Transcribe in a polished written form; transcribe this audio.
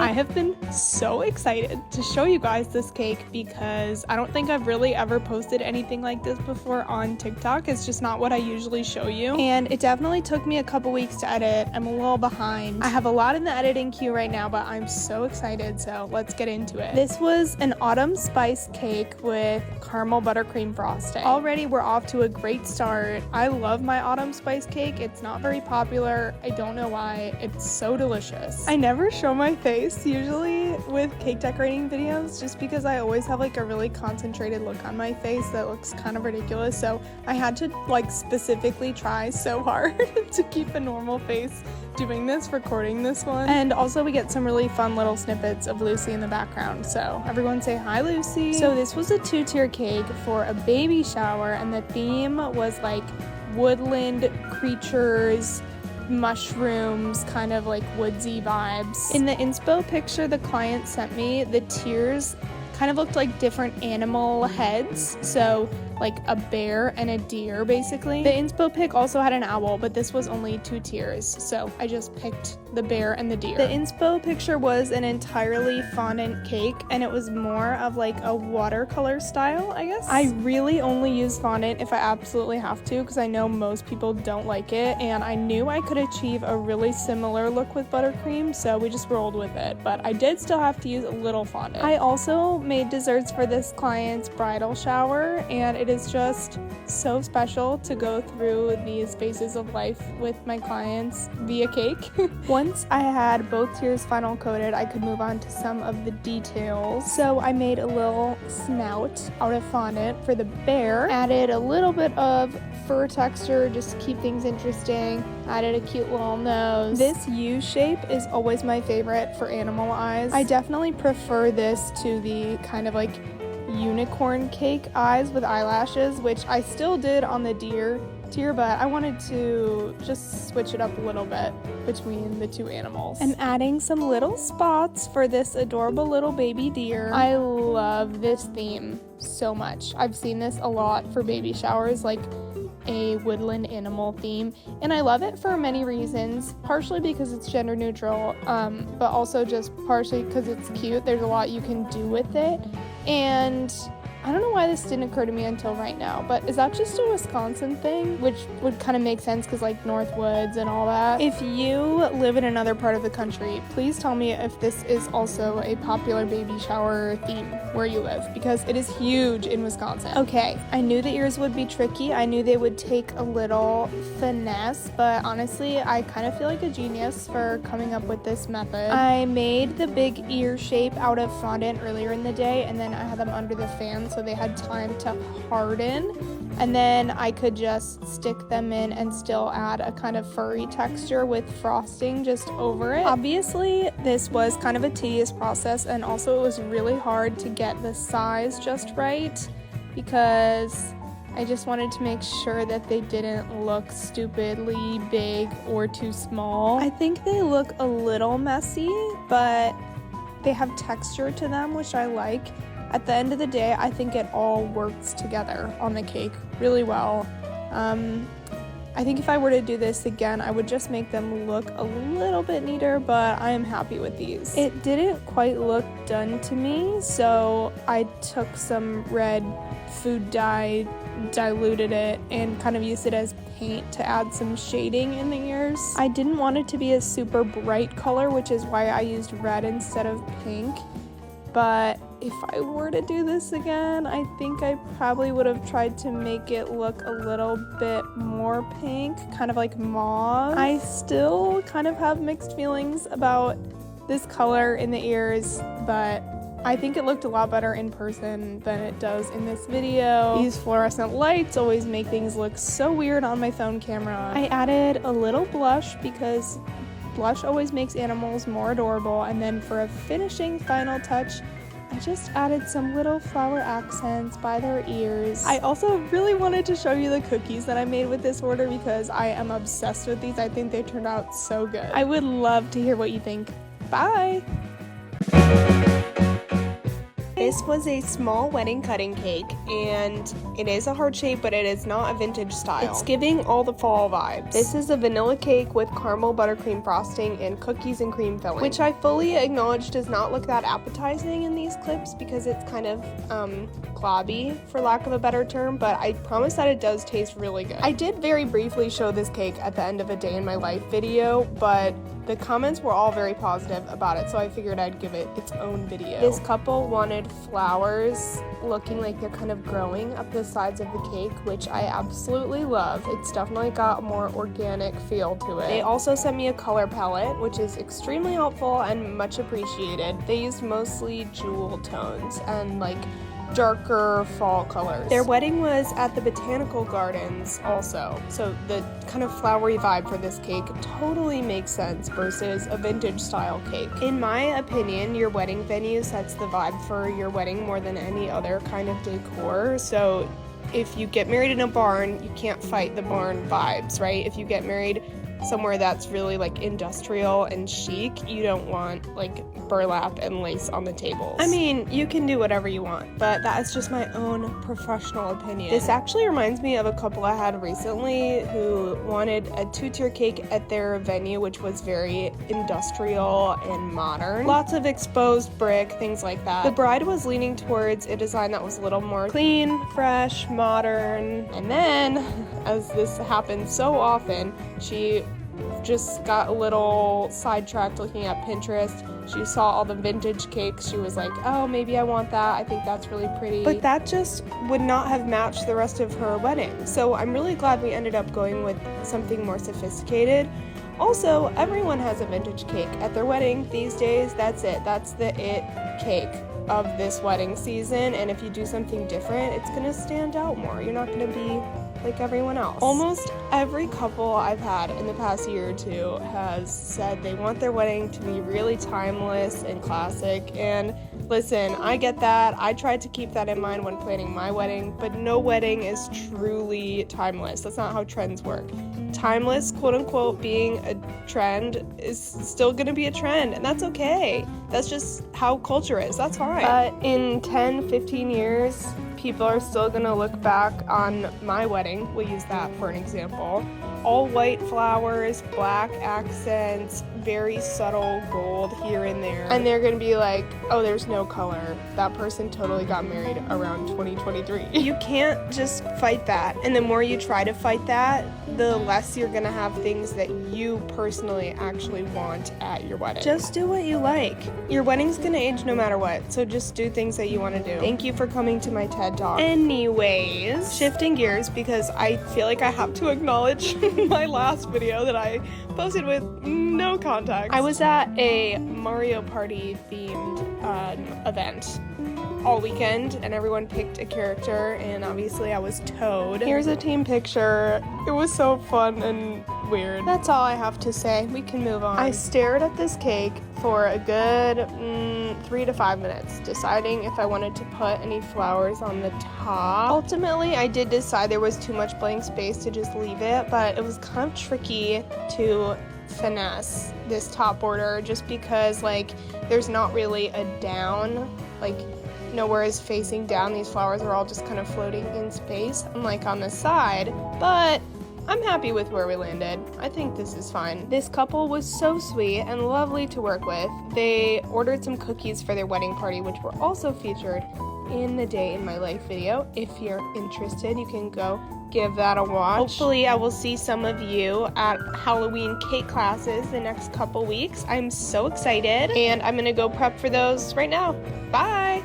I have been so excited to show you guys this cake because I don't think I've really ever posted anything like this before on TikTok. It's just not what I usually show you. And it definitely took me a couple weeks to edit. I'm a little behind. I have a lot in the editing queue right now, but I'm so excited, so let's get into it. This was an autumn spice cake with caramel buttercream frosting. Already we're off to a great start. I love my autumn spice cake. It's not very popular. I don't know why. It's so delicious. I never show my face usually with cake decorating videos just because I always have like a really concentrated look on my face that looks kind of ridiculous, so I had to like specifically try so hard to keep a normal face doing this, recording this one. And also we get some really fun little snippets of Lucy in the background, so everyone say hi Lucy. So this was a 2-tier cake for a baby shower, and the theme was like woodland creatures, mushrooms, kind of like woodsy vibes. In the inspo picture the client sent me, the tiers kind of looked like different animal heads, so like a bear and a deer basically. The inspo pic also had an owl, but this was only 2 tiers, so I just picked the bear and the deer. The inspo picture was an entirely fondant cake, and it was more of like a watercolor style, I guess. I really only use fondant if I absolutely have to, because I know most people don't like it, and I knew I could achieve a really similar look with buttercream, so we just rolled with it, but I did still have to use a little fondant. I also made desserts for this client's bridal shower, and it is just so special to go through these phases of life with my clients via cake. Once I had both tiers final coated, I could move on to some of the details. So I made a little snout out of fondant for the bear, added a little bit of fur texture just to keep things interesting, added a cute little nose. This U shape is always my favorite for animal eyes. I definitely prefer this to the kind of like unicorn cake eyes with eyelashes, which I still did on the deer tier, but I wanted to just switch it up a little bit between the two animals. I'm adding some little spots for this adorable little baby deer. I love this theme so much. I've seen this a lot for baby showers, like a woodland animal theme, and I love it for many reasons, partially because it's gender neutral, but also just partially because it's cute. There's a lot you can do with it, and I don't know why this didn't occur to me until right now, but is that just a Wisconsin thing? Which would kind of make sense because like Northwoods and all that. If you live in another part of the country, please tell me if this is also a popular baby shower theme where you live, because it is huge in Wisconsin. Okay, I knew the ears would be tricky. I knew they would take a little finesse, but honestly, I kind of feel like a genius for coming up with this method. I made the big ear shape out of fondant earlier in the day, and then I had them under the fan so they had time to harden, and then I could just stick them in and still add a kind of furry texture with frosting just over it. Obviously this was kind of a tedious process, and also it was really hard to get the size just right because I just wanted to make sure that they didn't look stupidly big or too small. I think they look a little messy, but they have texture to them, which I like. At the end of the day, I think it all works together on the cake really well. I think if I were to do this again, I would just make them look a little bit neater, but I am happy with these. It didn't quite look done to me, so I took some red food dye, diluted it, and kind of used it as paint to add some shading in the ears. I didn't want it to be a super bright color, which is why I used red instead of pink. But if I were to do this again, I think I probably would have tried to make it look a little bit more pink, kind of like mauve. I still kind of have mixed feelings about this color in the ears, but I think it looked a lot better in person than it does in this video. These fluorescent lights always make things look so weird on my phone camera. I added a little blush because blush always makes animals more adorable, and then for a finishing final touch, I just added some little flower accents by their ears. I also really wanted to show you the cookies that I made with this order because I am obsessed with these. I think they turned out so good. I would love to hear what you think. Bye! This was a small wedding cutting cake, and it is a heart shape, but it is not a vintage style. It's giving all the fall vibes. This is a vanilla cake with caramel buttercream frosting and cookies and cream filling, which I fully acknowledge does not look that appetizing in these clips because it's kind of globby, for lack of a better term, but I promise that it does taste really good. I did very briefly show this cake at the end of a day in my life video, but the comments were all very positive about it, so I figured I'd give it its own video. This couple wanted flowers looking like they're kind of growing up the sides of the cake, which I absolutely love. It's definitely got a more organic feel to it. They also sent me a color palette, which is extremely helpful and much appreciated. They used mostly jewel tones and like darker fall colors. Their wedding was at the Botanical Gardens also, so the kind of flowery vibe for this cake totally makes sense versus a vintage style cake. In my opinion, your wedding venue sets the vibe for your wedding more than any other kind of decor, so if you get married in a barn, you can't fight the barn vibes, right? If you get married somewhere that's really like industrial and chic, you don't want like burlap and lace on the tables. I mean, you can do whatever you want, but that is just my own professional opinion. This actually reminds me of a couple I had recently who wanted a two-tier cake at their venue, which was very industrial and modern. Lots of exposed brick, things like that. The bride was leaning towards a design that was a little more clean, fresh, modern, and then, as this happens so often, she just got a little sidetracked looking at Pinterest. She saw all the vintage cakes. She was like, oh, maybe I want that. I think that's really pretty. But that just would not have matched the rest of her wedding. So I'm really glad we ended up going with something more sophisticated. Also, everyone has a vintage cake at their wedding these days. That's it. That's the it cake of this wedding season. And if you do something different, it's going to stand out more. You're not going to be like everyone else. Almost every couple I've had in the past year or two has said they want their wedding to be really timeless and classic, and listen, I get that. I tried to keep that in mind when planning my wedding, but no wedding is truly timeless. That's not how trends work. Timeless, quote unquote, being a trend is still gonna be a trend, and that's okay. That's just how culture is. That's fine. But in 10, 15 years, people are still gonna look back on my wedding, we'll use that for an example, all white flowers, black accents, very subtle gold here and there, and they're gonna be like, oh, there's no color. That person totally got married around 2023. You can't just fight that, and the more you try to fight that, the less you're gonna have things that you personally actually want at your wedding. Just do what you like. Your wedding's gonna age no matter what, so just do things that you want to do. Thank you for coming to my TED Talk. Anyways, shifting gears because I feel like I have to acknowledge my last video that I posted with no context. I was at a Mario Party themed event all weekend, and everyone picked a character, and obviously I was Toad. Here's a team picture. It was so fun and weird. That's all I have to say. We can move on. I stared at this cake for a good 3 to 5 minutes, deciding if I wanted to put any flowers on the top. Ultimately, I did decide there was too much blank space to just leave it, but it was kind of tricky to finesse this top border just because, like, there's not really a down, like, nowhere is facing down. These flowers are all just kind of floating in space, unlike on the side, but I'm happy with where we landed. I think this is fine. This couple was so sweet and lovely to work with. They ordered some cookies for their wedding party, which were also featured in the Day in My Life video. If you're interested, you can go give that a watch. Hopefully I will see some of you at Halloween cake classes the next couple weeks. I'm so excited, and I'm gonna go prep for those right now. Bye!